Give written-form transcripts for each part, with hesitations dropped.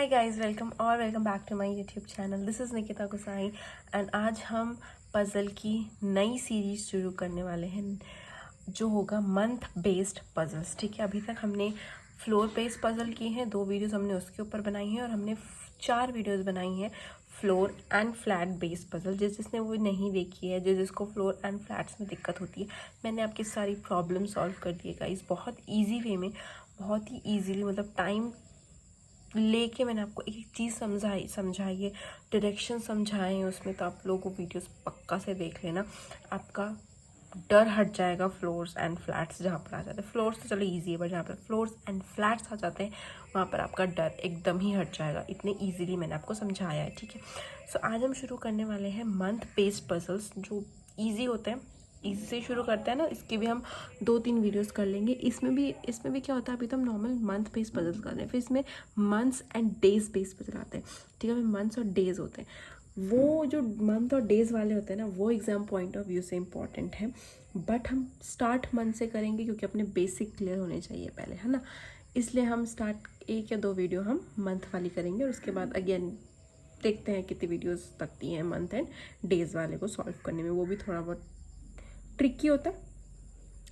Hi guys, welcome back to my YouTube channel. This is Nikita Gusai and आज हम puzzle की नई सीरीज़ शुरू करने वाले हैं जो होगा मंथ बेस्ड पज़ल्स। ठीक है, अभी तक हमने फ्लोर बेस्ड पज़ल की हैं, 2 वीडियोस हमने उसके ऊपर बनाई हैं और हमने 4 वीडियोस बनाई हैं floor and flat based puzzle. जिसने वो नहीं देखी है, जिसको फ्लोर एंड फ्लैट्स में दिक्कत होती है, मैंने आपकी सारी प्रॉब्लम सॉल्व कर दी है गाइस, बहुत ईजी वे में, बहुत ही ईजीली, मतलब टाइम लेके मैंने आपको एक एक चीज़ समझाई है, डायरेक्शन समझाए हैं उसमें। तो आप लोगों को वीडियोस पक्का से देख लेना, आपका डर हट जाएगा। फ्लोर्स एंड फ्लैट्स जहाँ पर आ जाते हैं, फ्लोर्स तो चलो इजी है, बट जहाँ पर फ्लोर्स एंड फ्लैट्स आ जाते हैं वहाँ पर आपका डर एकदम ही हट जाएगा। इतने ईजीली मैंने आपको समझाया है। ठीक है, सो आज हम शुरू करने वाले हैं मंथ बेस्ड पजल्स जो ईजी होते हैं। इसी से शुरू करते हैं ना, इसके भी हम 2-3 वीडियोस कर लेंगे। इसमें भी क्या होता है, अभी तो हम नॉर्मल मंथ बेस्ड पजल्स कर रहे हैं, फिर इसमें months and days based puzzle आते हैं। ठीक है, मंथ्स और डेज होते हैं। वो जो मंथ और डेज वाले होते हैं ना, वो एग्जाम पॉइंट ऑफ व्यू से इम्पॉर्टेंट है, बट हम स्टार्ट मंथ से करेंगे क्योंकि अपने बेसिक क्लियर होने चाहिए पहले, है ना। इसलिए हम स्टार्ट 1 या 2 वीडियो हम मंथ वाली करेंगे और उसके बाद अगेन देखते हैं कितनी वीडियोस लगती हैं मंथ एंड डेज वाले को सॉल्व करने में। वो भी थोड़ा बहुत ट्रिकी होता है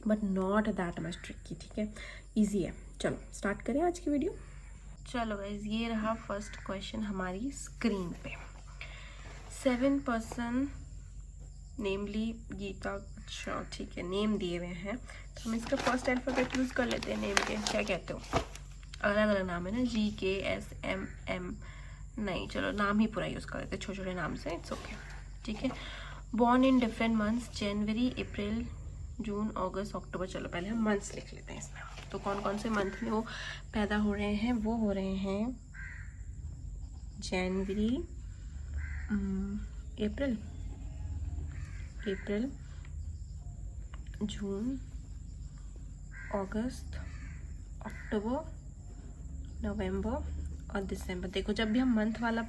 but not that much tricky. ठीक है, ईजी है। चलो स्टार्ट करें आज की वीडियो। चलो गाइज, ये रहा फर्स्ट क्वेश्चन हमारी स्क्रीन पे। 7 पर्सन नेमली गीता। अच्छा ठीक है, नेम दिए हुए हैं तो हम इसका फर्स्ट अल्फाबेट यूज़ कर लेते हैं। नेम के क्या कहते हो, अलग अलग नाम है ना, GKSMM, नहीं चलो नाम ही पूरा यूज़ कर लेते हैं, छोटे छोटे नाम से, इट्स ओके। ठीक है, बॉर्न इन डिफरेंट मंथ्स, जनवरी, अप्रैल, जून, अगस्त, अक्टूबर। चलो पहले हम मंथ्स लिख लेते हैं इसमें। तो कौन कौन से मंथ में वो पैदा हो रहे हैं, वो हो रहे हैं जनवरी, अप्रैल, जून, अगस्त, अक्टूबर, नवंबर और दिसंबर। देखो, जब भी हम मंथ वाला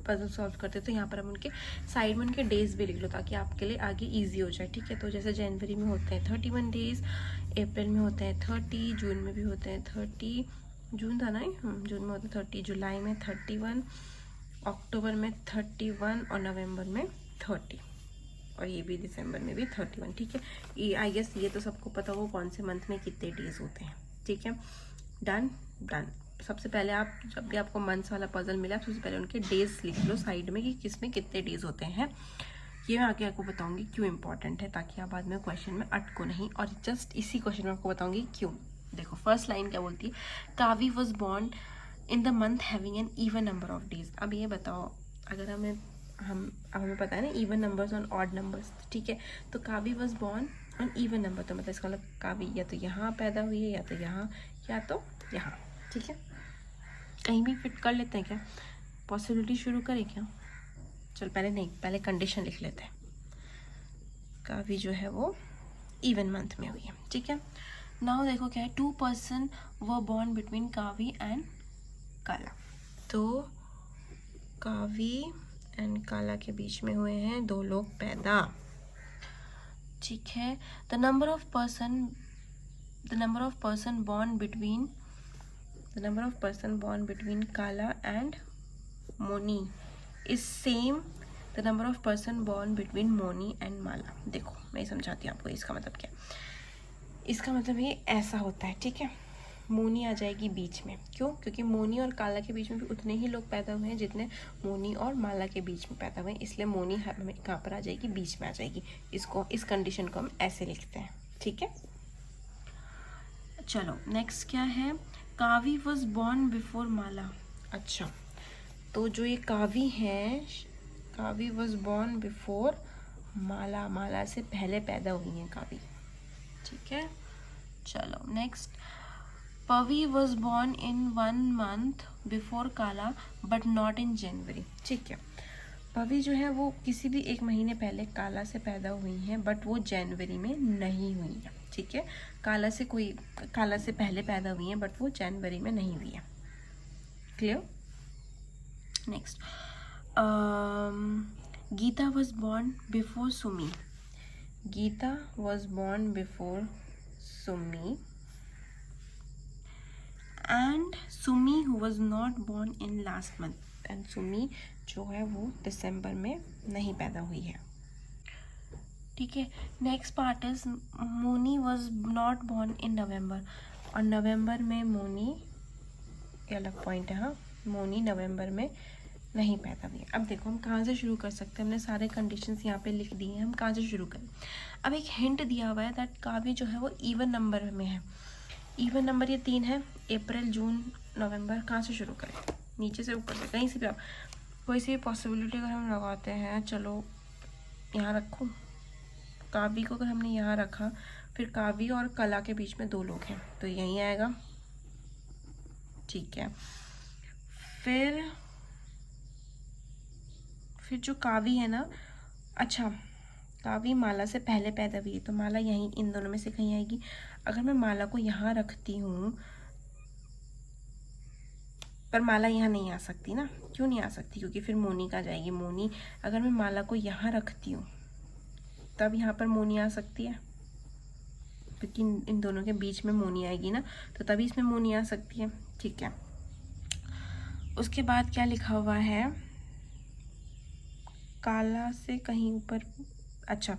पजल सॉल्व करते हैं तो यहाँ पर हम उनके साइड में उनके डेज भी लिख लो ताकि आपके लिए आगे इजी हो जाए। ठीक है, तो जैसे जनवरी में होते हैं 31 डेज, अप्रैल में होते हैं 30, जून में भी होते हैं 30, जून था ना, जून में होते हैं 30, जुलाई में 31, अक्टूबर में 31 और नवंबर में 30, और ये भी दिसंबर में भी 31। ठीक है, ये आई गेस ये तो सबको पता हो कौन से मंथ में कितने डेज होते हैं। ठीक है, डन। सबसे पहले आप जब भी आपको मंथ्स वाला पजल मिला, सबसे पहले उनके डेज लिख लो साइड में कि किसमें कितने डेज होते हैं। ये मैं आगे आपको बताऊंगी क्यों इंपॉर्टेंट है, ताकि आप बाद में क्वेश्चन में अटको नहीं, और जस्ट इसी क्वेश्चन में आपको बताऊंगी क्यों। देखो फर्स्ट लाइन क्या बोलती है, Kavi was born in the month having an even number of days. अब ये बताओ, अगर हमें पता है ना इवन नंबर्स और ऑड नंबर्स। ठीक है, तो कावी was born on even number, तो मतलब इसका मतलब कावी या तो यहाँ पैदा हुई है या तो यहाँ या तो यहाँ। ठीक है, कहीं भी फिट कर लेते हैं क्या, पॉसिबिलिटी शुरू करें क्या। चल पहले कंडीशन लिख लेते हैं। कावी जो है वो इवन मंथ में हुई है। ठीक है, नाउ देखो क्या है, 2 person were born between Kavi and काला। तो कावी एंड काला के बीच में हुए हैं 2 लोग पैदा। ठीक है, the number of person born between Kala and Moni is same the number of person born between Moni and Mala. देखो मैं समझाती हूँ आपको इसका मतलब क्या। इसका मतलब ये ऐसा होता है। ठीक है, मोनी आ जाएगी बीच में, क्यों, क्योंकि मोनी और काला के बीच में भी उतने ही लोग पैदा हुए हैं जितने मोनी और माला के बीच में पैदा हुए हैं, इसलिए मोनी हमें कहाँ पर आ जाएगी, बीच में आ जाएगी। इस कंडीशन को हम ऐसे लिखते हैं। ठीक है, चलो नेक्स्ट क्या है, कावी वॉज बॉर्न बिफोर माला। अच्छा, तो जो ये कावी है, Kavi was born before Mala, Mala से पहले पैदा हुई हैं कावी। ठीक है, चलो next, Pavi was born in 1 month before Kala but not in January. ठीक है, पवी जो है वो किसी भी 1 महीने पहले काला से पैदा हुई हैं, बट वो जनवरी में नहीं हुई है। ठीक है, काला से पहले पैदा हुई हैं बट वो जनवरी में नहीं हुई है। Clear. Next, Geeta was born before Sumi. Geeta was born before Sumi and Sumi who was not born in last month, and Sumi जो है वो दिसंबर में नहीं पैदा हुई है। ठीक है, next part is Moni was not born in November, और नवंबर में मोनी, ये अलग पॉइंट है, हाँ, मोनी नवंबर में नहीं पैदा हुई है। अब देखो हम कहाँ से शुरू कर सकते हैं, हमने सारे कंडीशंस यहाँ पे लिख दिए हैं, हम कहाँ से शुरू करें। अब एक हिंट दिया हुआ है दैट काव्य जो है वो इवन नंबर में है। इवन नंबर ये 3 है, अप्रैल जून नवंबर। कहाँ से शुरू करें, नीचे से ऊपर से, कहीं से भी आप कोई सी भी पॉसिबिलिटी अगर हम लगाते हैं। चलो यहाँ रखूँ, काव्य को अगर हमने यहाँ रखा, फिर काव्य और कला के बीच में 2 लोग हैं तो यहीं आएगा। ठीक है, फिर जो काव्य है ना, अच्छा काव्य माला से पहले पैदा हुई है तो माला यहीं इन दोनों में से कहीं आएगी। अगर मैं माला को यहाँ रखती हूँ, पर माला यहाँ नहीं आ सकती ना, क्यों नहीं आ सकती, क्योंकि फिर मोनी का जाएगी। मोनी, अगर मैं माला को यहाँ रखती हूँ तब यहाँ पर मोनी आ सकती है, क्योंकि इन दोनों के बीच में मोनी आएगी ना, तो तभी इसमें मोनी आ सकती है। ठीक है, उसके बाद क्या लिखा हुआ है, काला से कहीं ऊपर, अच्छा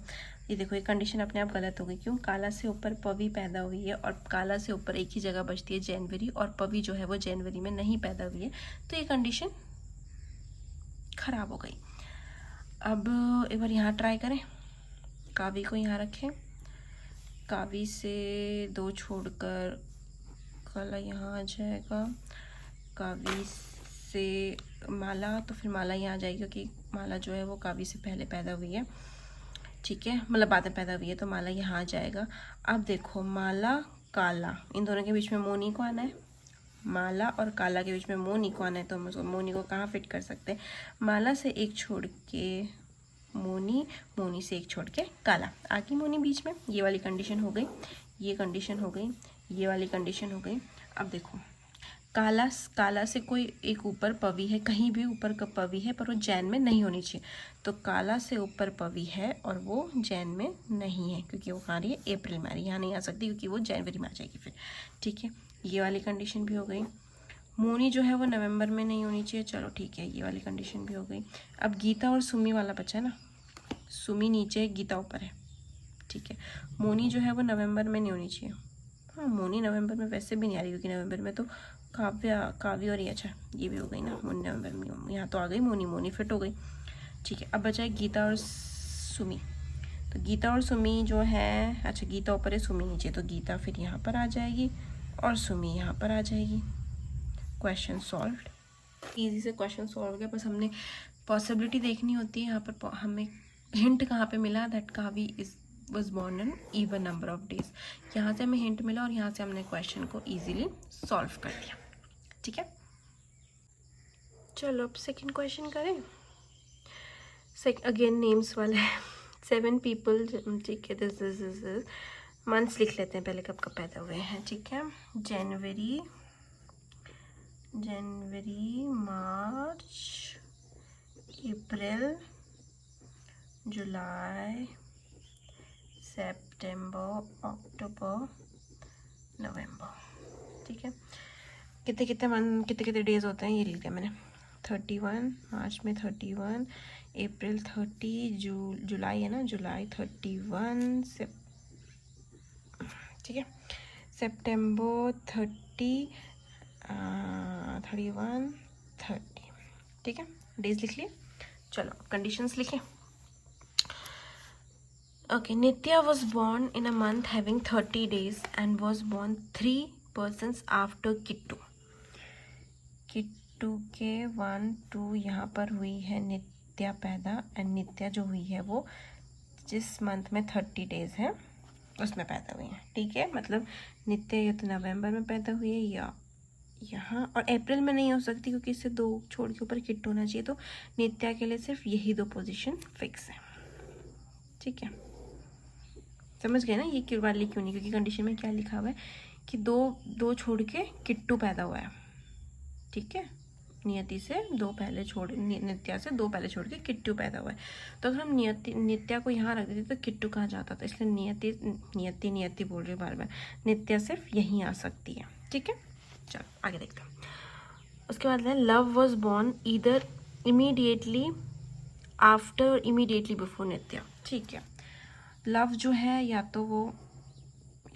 ये देखो ये कंडीशन अपने आप गलत हो गई। क्यों, काला से ऊपर पवी पैदा हुई है और काला से ऊपर एक ही जगह बचती है जनवरी, और पवी जो है वो जनवरी में नहीं पैदा हुई है, तो ये कंडीशन खराब हो गई। अब एक बार यहाँ ट्राई करें, कावी को यहाँ रखें, कावी से 2 छोड़कर काला यहाँ आ जाएगा, कावी से माला, तो फिर माला यहाँ आ जाएगी क्योंकि माला जो है वो कावी से पहले पैदा हुई है। ठीक है, मतलब बाद में पैदा हुई है, तो माला यहाँ आ जाएगा। अब देखो माला काला, इन दोनों के बीच में मोनी को आना है, माला और काला के बीच में मोनी को आना है, तो हम उसको मोनी को कहाँ फिट कर सकते हैं, माला से एक छोड़ के मोनी, मोनी से एक छोड़ के काला, आगे मोनी बीच में, ये वाली कंडीशन हो गई, ये कंडीशन हो गई, ये वाली कंडीशन हो गई। अब देखो काला से कोई एक ऊपर पवी है, कहीं भी ऊपर का पवी है, पर वो जैन में नहीं होनी चाहिए, तो काला से ऊपर पवी है और वो जैन में नहीं है, क्योंकि वो कहाँ रही है, अप्रैल में आ रही है, यहाँ नहीं आ सकती क्योंकि वो जनवरी में आ जाएगी फिर। ठीक है, ये वाली कंडीशन भी हो गई। मोनी जो है वो नवंबर में नहीं होनी चाहिए, चलो ठीक है, ये वाली कंडीशन भी हो गई। अब गीता और सुमी वाला बचा है ना, सुमी नीचे है, गीता ऊपर है। ठीक है, मोनी जो है वो नवंबर में नहीं होनी चाहिए, हाँ मोनी नवंबर में वैसे भी नहीं आ रही, क्योंकि नवंबर में तो काव्य और ये, अच्छा ये भी हो गई ना, मोनी नवंबर में, यहाँ तो आ गई मोनी, मोनी फिट हो गई। ठीक है, अब बचा है गीता और सुमी, तो गीता और सुमी जो है, अच्छा गीता ऊपर है सुमी नीचे, तो गीता फिर यहाँ पर आ जाएगी और सुमी यहाँ पर आ जाएगी। क्वेश्चन सॉल्व्ड, ईजी से क्वेश्चन सॉल्व हो गया, बस हमने पॉसिबिलिटी देखनी होती है। यहाँ पर हमें हिंट कहाँ पे मिला, that Kavi is was born in even number of days, यहाँ से हमें हिंट मिला और यहाँ से हमने क्वेश्चन को ईजिली सॉल्व कर दिया। ठीक है, चलो अब सेकंड क्वेश्चन करें। अगेन नेम्स वाला है, 7 पीपल। ठीक है, दिस मंथ्स लिख लेते हैं पहले, कब कब पैदा हुए हैं। ठीक है, जनवरी, मार्च, अप्रैल, जुलाई, सितंबर, अक्टूबर, नवंबर। ठीक है, कितने डेज होते हैं ये लिख दिया मैंने, 31 मार्च में 31, अप्रैल 30, जुलाई है ना, जुलाई 31 से, ठीक है, सितंबर 30, 31, 30। ठीक है, डेज लिख लिए। चलो कंडीशंस लिखें। Okay, Nitya was born in a month having 30 days and was born 3 persons after Kittu. Kittu के 1, 2 यहाँ पर हुई है नित्या पैदा, एंड नित्या जो हुई है वो जिस मंथ में 30 डेज है उसमें पैदा हुई है। ठीक है, मतलब नित्या या तो नवंबर में पैदा हुई है या यहाँ, और अप्रैल में नहीं हो सकती क्योंकि इससे 2 छोड़ के ऊपर किट्टू होना चाहिए, तो नित्या के लिए सिर्फ यही 2 पोजीशन फिक्स है। ठीक है, समझ गए ना ये क्यों वाली क्यों नहीं, क्योंकि कंडीशन में क्या लिखा हुआ है कि 2 छोड़ के किट्टू पैदा हुआ है। ठीक है, नियति से 2 पहले छोड़, नित्या से 2 पहले छोड़ के किट्टू पैदा हुआ है, तो अगर हम नित्या को यहाँ रख देते तो किट्टू कहाँ जाता था, इसलिए नियति बोल रही बार बार, नित्या सिर्फ यहीं आ सकती है। ठीक है, चलो आगे देखते हैं। उसके बाद है Luv was born either immediately after immediately before Nitya. ठीक है, लव जो है या तो वो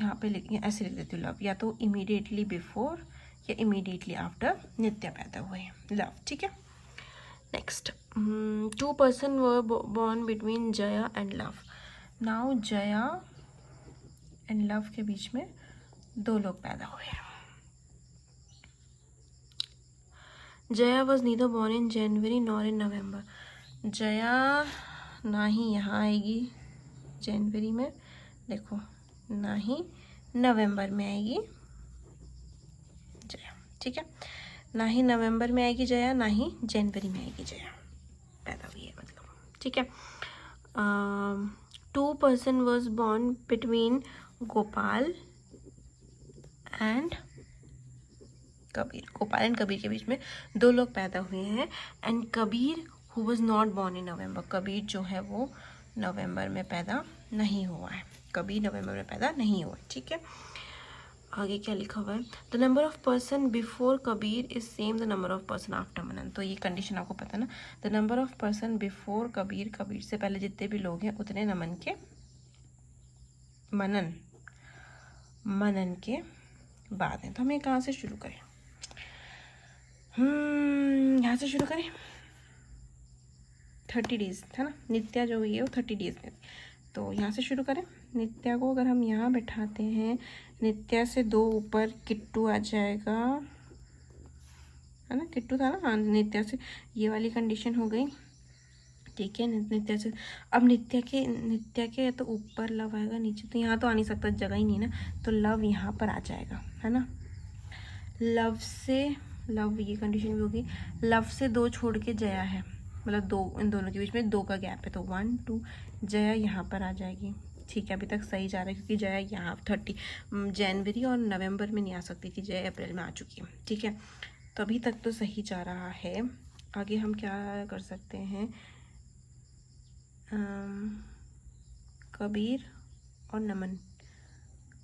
यहाँ पे ऐसे लिख देती हूँ, लव या तो इमीडिएटली बिफोर या इमीडिएटली आफ्टर नित्या पैदा हुए हैं, लव। ठीक है, next 2 person were born between Jaya and Luv. Now Jaya and Luv के बीच में 2 लोग पैदा हुए हैं। Jaya was neither born in January nor in November. Jaya ना ही यहाँ आएगी जनवरी में, देखो, ना ही नवंबर में आएगी जया। ठीक है, ना ही नवंबर में आएगी जया, ना ही जनवरी में आएगी जया, पैदा हुई है मतलब। ठीक है, 2 person was born between Gopal and Kabir. Gopal and Kabir के बीच में 2 लोग पैदा हुए हैं। And Kabir who was not born in November. Kabir जो है वो नवंबर में पैदा नहीं हुआ है, कबीर नवंबर में पैदा नहीं हुआ है। ठीक है, आगे क्या लिखा हुआ है, the number of person before Kabir is same the number of person after Manan. तो ये कंडीशन आपको पता है ना, the number of person before Kabir, Kabir से पहले जितने भी लोग हैं उतने नमन के मनन के बाद हैं। तो हमें कहाँ से शुरू करें? यहाँ से शुरू करें। 30 डेज था ना, नित्या जो हुई है वो 30 डेज में, तो यहाँ से शुरू करें। नित्या को अगर हम यहाँ बैठाते हैं, नित्या से 2 ऊपर किट्टू आ जाएगा, है ना, किट्टू था ना, हाँ, नित्या से ये वाली कंडीशन हो गई। ठीक है, नित्या से अब नित्या के तो ऊपर लव आएगा, नीचे तो यहाँ तो आ नहीं सकता, जगह ही नहीं ना, तो लव यहाँ पर आ जाएगा, है ना। लव ये कंडीशन भी होगी। लव से 2 छोड़ के जया है, मतलब 2, इन दोनों के बीच में 2 का गैप है, तो 1 2 जया यहाँ पर आ जाएगी। ठीक है, अभी तक सही जा रहा है क्योंकि जया यहाँ 30 जनवरी और नवंबर में नहीं आ सकती थी, जया अप्रैल में आ चुकी है। ठीक है, तो अभी तक तो सही जा रहा है। आगे हम क्या कर सकते हैं, कबीर और नमन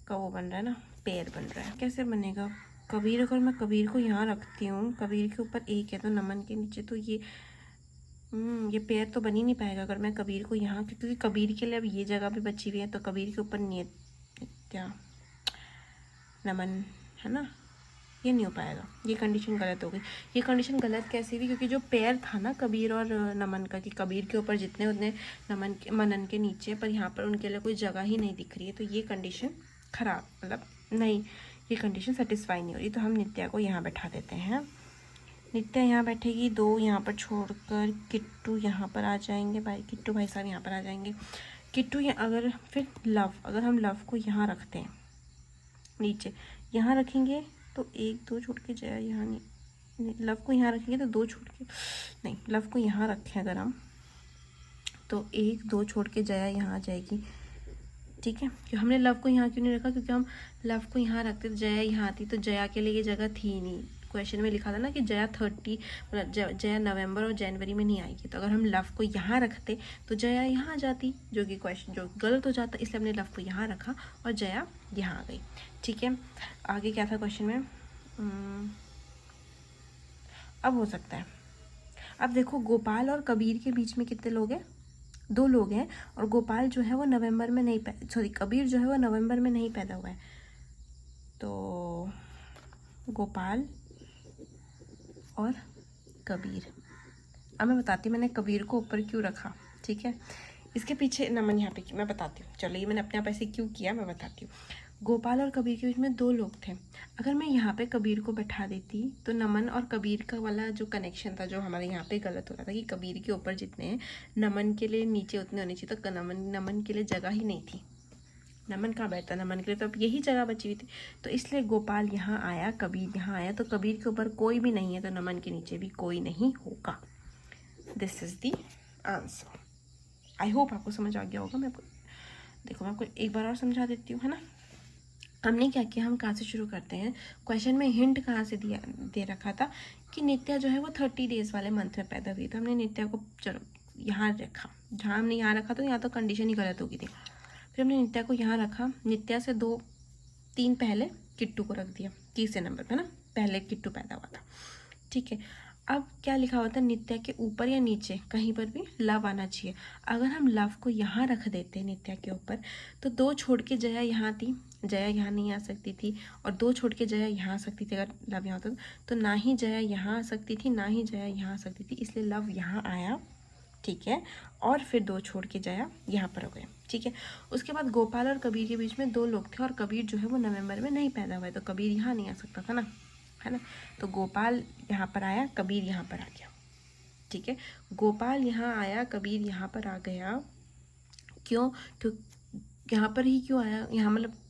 का वो बन रहा है ना, पेयर बन रहा है। कैसे बनेगा? कबीर, अगर मैं कबीर को यहाँ रखती हूँ, कबीर के ऊपर 1 है तो नमन के नीचे, तो ये पेयर तो बन ही नहीं पाएगा अगर मैं कबीर को यहाँ, क्योंकि कबीर के लिए अब ये जगह भी बची हुई है, तो कबीर के ऊपर नित्या नमन, है ना, ये नहीं हो पाएगा, ये कंडीशन गलत हो गई। ये कंडीशन गलत कैसे हुई? क्योंकि जो पेयर था ना कबीर और नमन का, कि कबीर के ऊपर जितने उतने मनन के नीचे, पर यहाँ पर उनके लिए कोई जगह ही नहीं दिख रही है, तो ये कंडीशन खराब, मतलब नहीं, ये कंडीशन सेटिस्फाई नहीं हो रही। तो हम नित्या को यहाँ बैठा देते हैं। नित्या यहाँ बैठेगी, 2 यहाँ पर छोड़कर किट्टू यहाँ पर आ जाएंगे, किट्टू भाई साहब यहाँ पर आ जाएंगे। किट्टू अगर फिर लव, अगर हम लव को यहाँ रखते हैं, नीचे यहाँ रखेंगे तो 1 2 छोड़ के जया यहाँ नहीं, लव को यहाँ रखेंगे तो 2 छोड़ के नहीं, लव को यहाँ रखें अगर हम, तो 1 2 छोड़ के जया यहाँ आ जाएगी। ठीक है, क्यों हमने लव को यहाँ क्यों नहीं रखा? क्योंकि हम लव को यहाँ रखते तो जया यहाँ आती, तो जया के लिए ये जगह थी ही नहीं। क्वेश्चन में लिखा था ना कि जया 30, मतलब जया नवंबर और जनवरी में नहीं आएगी, तो अगर हम लव को यहाँ रखते तो जया यहाँ आ जाती, जो कि क्वेश्चन जो गलत हो जाता, इसलिए हमने लव को यहाँ रखा और जया यहाँ आ गई। ठीक है, आगे क्या था क्वेश्चन में? अब हो सकता है, अब देखो गोपाल और कबीर के बीच में कितने लोग हैं? 2 लोग हैं, और गोपाल जो है वो नवंबर में नहीं सॉरी कबीर जो है वो नवंबर में नहीं पैदा हुआ है, तो गोपाल और कबीर। अब मैं बताती हूँ मैंने कबीर को ऊपर क्यों रखा। ठीक है, इसके पीछे नमन यहाँ पे मैं बताती हूँ, चलो ये मैंने अपने आप ऐसे क्यों किया मैं बताती हूँ। गोपाल और कबीर के बीच में 2 लोग थे, अगर मैं यहाँ पे कबीर को बैठा देती तो नमन और कबीर का वाला जो कनेक्शन था, जो हमारे यहाँ पे गलत हो रहा था कि कबीर के ऊपर जितने हैं नमन के लिए नीचे उतने होने चाहिए, तो नमन के लिए जगह ही नहीं थी, नमन कहाँ बैठता, नमन के लिए तो अब यही जगह बची हुई थी, तो इसलिए गोपाल यहाँ आया, कबीर यहाँ आया, तो कबीर के ऊपर कोई भी नहीं है, तो नमन के नीचे भी कोई नहीं होगा। This is the answer. I hope आपको समझ आ गया होगा। मैं आपको एक बार और समझा देती हूँ, है ना। हमने क्या किया, हम कहाँ से शुरू करते हैं, क्वेश्चन में हिंट कहाँ से दे रखा था कि नित्या जो है वो 30 डेज वाले मंथ में पैदा हुई, तो हमने नित्या को चलो यहाँ रखा, जहाँ हमने यहाँ रखा तो यहाँ तो कंडीशन ही गलत होगी थी, फिर हमने नित्या को यहाँ रखा, नित्या से 2 3 पहले किट्टू को रख दिया, तीसरे नंबर पर ना, पहले किट्टू पैदा हुआ था, ठीक है। अब क्या लिखा हुआ था, नित्या के ऊपर या नीचे कहीं पर भी लव आना चाहिए। अगर हम लव को यहाँ रख देते नित्या के ऊपर, तो 2 छोड़ के जया यहाँ थी, जया यहाँ नहीं आ सकती थी, और 2 छोड़ के जया यहाँ आ सकती थी अगर लव यहाँ होता तो ना ही जया यहाँ आ सकती थी, ना ही जया यहाँ आ सकती थी, इसलिए लव यहाँ आया, ठीक है। और फिर 2 छोड़ के जया यहाँ पर हो गए, ठीक है। उसके बाद गोपाल और कबीर के बीच में 2 लोग थे, और कबीर जो है वो नवंबर में नहीं पैदा हुआ है, तो कबीर यहाँ नहीं आ सकता था ना, है ना। तो गोपाल यहाँ पर आया, कबीर यहाँ पर आ गया, ठीक है। गोपाल यहाँ आया, कबीर यहाँ पर आ गया, क्यों, तो यहाँ पर ही क्यों आया, यहाँ मतलब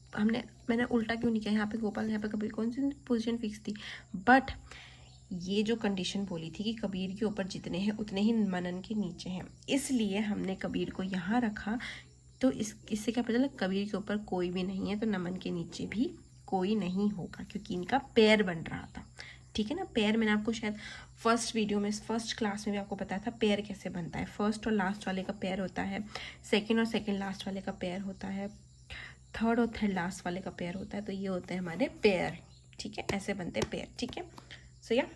मैंने उल्टा क्यों नहीं किया, यहाँ पे गोपाल यहाँ पे कबीर, कौन सी पोजीशन फिक्स थी। बट ये जो कंडीशन बोली थी कि कबीर के ऊपर जितने हैं उतने ही मनन के नीचे हैं, इसलिए हमने कबीर को यहाँ रखा। तो इससे क्या पता चला, कबीर के ऊपर कोई भी नहीं है, तो नमन के नीचे भी कोई नहीं होगा, क्योंकि इनका पैर बन रहा था, ठीक है ना। पैर मैंने आपको शायद फर्स्ट वीडियो में, फर्स्ट क्लास में भी आपको बताया था पैर कैसे बनता है। फर्स्ट और लास्ट वाले का पैर होता है, सेकंड और सेकंड लास्ट वाले का पैर होता है, थर्ड और थर्ड लास्ट वाले का पैर होता है। तो ये होते हैं हमारे पैर, ठीक है, ऐसे बनते हैं पैर, ठीक है। सो या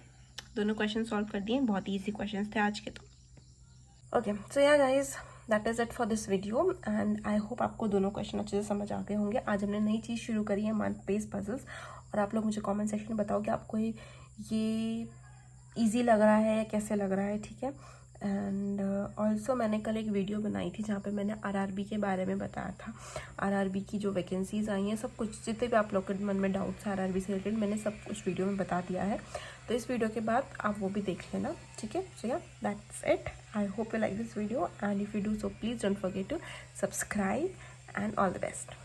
दोनों क्वेश्चन सॉल्व कर दिए, बहुत ईजी क्वेश्चन थे आज के। तो okay, so yeah guys, that is it for this video, and I hope आपको दोनों क्वेश्चन अच्छे से समझ आ गए होंगे। आज हमने नई चीज़ शुरू करी है, मंथ बेस्ड पजल्स, और आप लोग मुझे कमेंट सेक्शन में बताओ कि आपको ये इजी लग रहा है या कैसे लग रहा है, ठीक है। एंड ऑल्सो मैंने कल एक वीडियो बनाई थी जहाँ पे मैंने आरआरबी के बारे में बताया था, आरआरबी की जो वैकेंसीज आई हैं, सब कुछ जितने भी आप लोग के मन में डाउट्स हैं आरआरबी से रिलेटेड, मैंने सब कुछ वीडियो में बता दिया है। तो इस वीडियो के बाद आप वो भी देख लेना, ठीक है। So yeah that's it, I hope you like this video, and if you do so please don't forget to subscribe, and all the best.